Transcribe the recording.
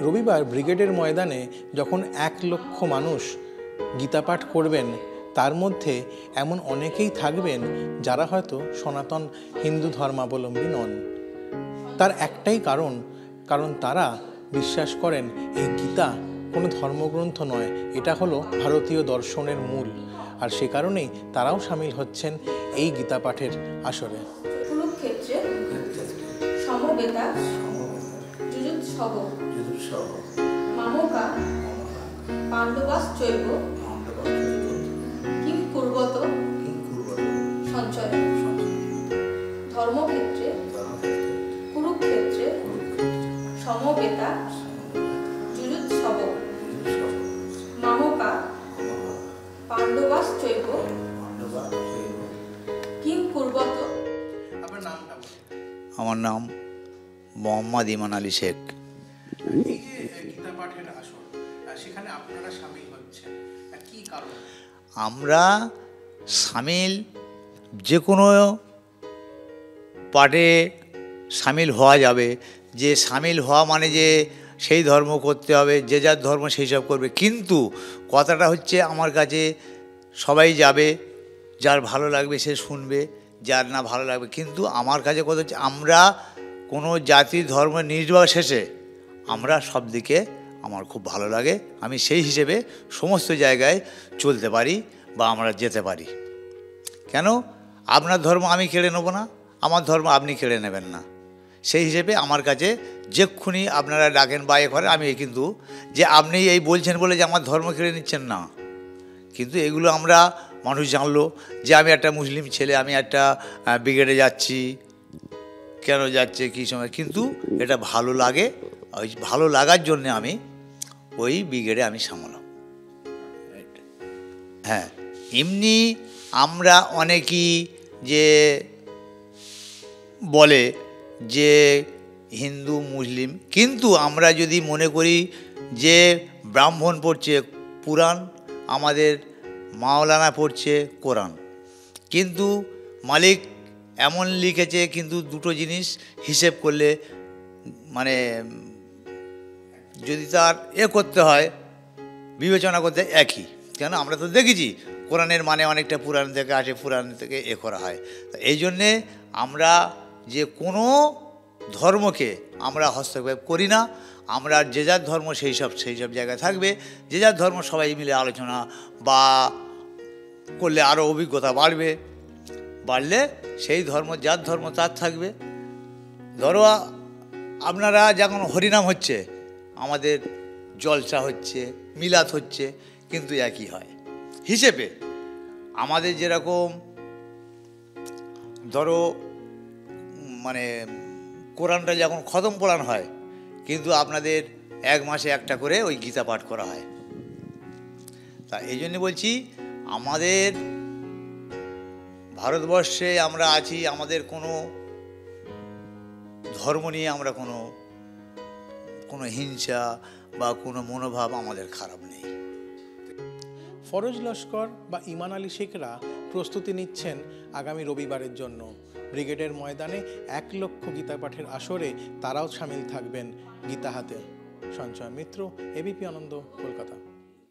রবিবার ব্রিগেডের ময়দানে যখন 1 লক্ষ মানুষ গীতাপাঠ করবেন, তার মধ্যে এমন অনেকেই থাকবেন যারা হয়তো সনাতন হিন্দু ধর্মাবলম্বী নন। তার একটাই কারণ তারা বিশ্বাস করেন এই গীতা কোনো ধর্মগ্রন্থ নয়, এটা হলো ভারতীয় দর্শনের মূল। আর সে কারণেই তারাও সামিল হচ্ছেন এই গীতা পাঠের আসরে। কুরুক্ষেত্রে সমবেতা যুযুৎসব মামকা পাণ্ডবাশ্চৈব কিং কুর্বত সঞ্চয়। ধর্মক্ষেত্রে কুরুক্ষেত্রে সমবেতা যুযুৎসব মামকা পাণ্ডবাশ্চৈব কিং কুর্বত। আমার নাম মোহাম্মদ ইমান আলী শেখ। এই যে গীতা পাঠের আসর, সেখানে আপনারা সামিল হচ্ছেন, কি কারণ? আমরা সামিল যে কোনো পাঠে সামিল হওয়া যাবে, যে সামিল হওয়া মানে যে সেই ধর্ম করতে হবে, যে যার ধর্ম সেই সব করবে, কিন্তু কথাটা হচ্ছে আমার কাছে সবাই যাবে, যার ভালো লাগবে সে শুনবে, যার না ভালো লাগবে। কিন্তু আমার কাছে কথা হচ্ছে আমরা কোনো জাতি ধর্ম নির্বিশেষে আমরা সব দিকে আমার খুব ভালো লাগে, আমি সেই হিসেবে সমস্ত জায়গায় চলতে পারি বা আমরা যেতে পারি। কেন? আপনার ধর্ম আমি কেড়ে নেব না, আমার ধর্ম আপনি কেড়ে নেবেন না। সেই হিসেবে আমার কাছে যেক্ষুনি আপনারা ডাকেন বা এ করেন, আমি কিন্তু যে আপনি এই বলছেন বলে যে আমার ধর্ম কেড়ে নিচ্ছেন না, কিন্তু এগুলো আমরা মানুষ জানলো যে আমি একটা মুসলিম ছেলে, আমি একটা ব্রিগেডে যাচ্ছি, কেন যাচ্ছে কী সময়, কিন্তু এটা ভালো লাগে, ওই ভালো লাগার জন্যে আমি ওই ব্রিগেডে আমি সামলাম। হ্যাঁ, এমনি আমরা অনেকেই যে বলে যে হিন্দু মুসলিম, কিন্তু আমরা যদি মনে করি যে ব্রাহ্মণ পড়ছে পুরাণ, আমাদের মাওলানা পড়ছে কোরআন, কিন্তু মালিক এমন লিখেছে, কিন্তু দুটো জিনিস হিসেব করলে মানে যদি তার করতে হয়, বিবেচনা করতে একই। কেন? আমরা তো দেখেছি কোরআনের মানে অনেকটা পুরাণ থেকে আসে, পুরাণ থেকে করা হয়। তো এই জন্যে আমরা যে কোনো ধর্মকে আমরা হস্তক্ষেপ করি না, আমরা যে যার ধর্ম সেই সব জায়গায় থাকবে, যে যার ধর্ম সবাই মিলে আলোচনা বা করলে আরও অভিজ্ঞতা বাড়লে সেই ধর্ম যার ধর্ম তার থাকবে। ধরো আপনারা যখন হরিনাম হচ্ছে, আমাদের জলসা হচ্ছে, মিলাদ হচ্ছে, কিন্তু একই হয় হিসেবে। আমাদের যেরকম ধরো মানে কোরআনটা যখন খতম পড়ানো হয়, কিন্তু আপনাদের 1 মাসে একটা করে ওই গীতা পাঠ করা হয়। তা এই জন্য বলছি, আমাদের ভারতবর্ষে আমরা আছি, আমাদের কোনো ধর্ম নিয়ে আমরা কোনো হিংসা বা কোনো মনোভাব আমাদের খারাপ নেই। ফরজ লস্কর বা ইমান আলী শেখরা প্রস্তুতি নিচ্ছেন আগামী রবিবারের জন্য। ব্রিগেডের ময়দানে 1 লক্ষ গীতা পাঠের আসরে তারাও সামিল থাকবেন গীতা হাতে। সঞ্চয় মিত্র, এবিপি আনন্দ, কলকাতা।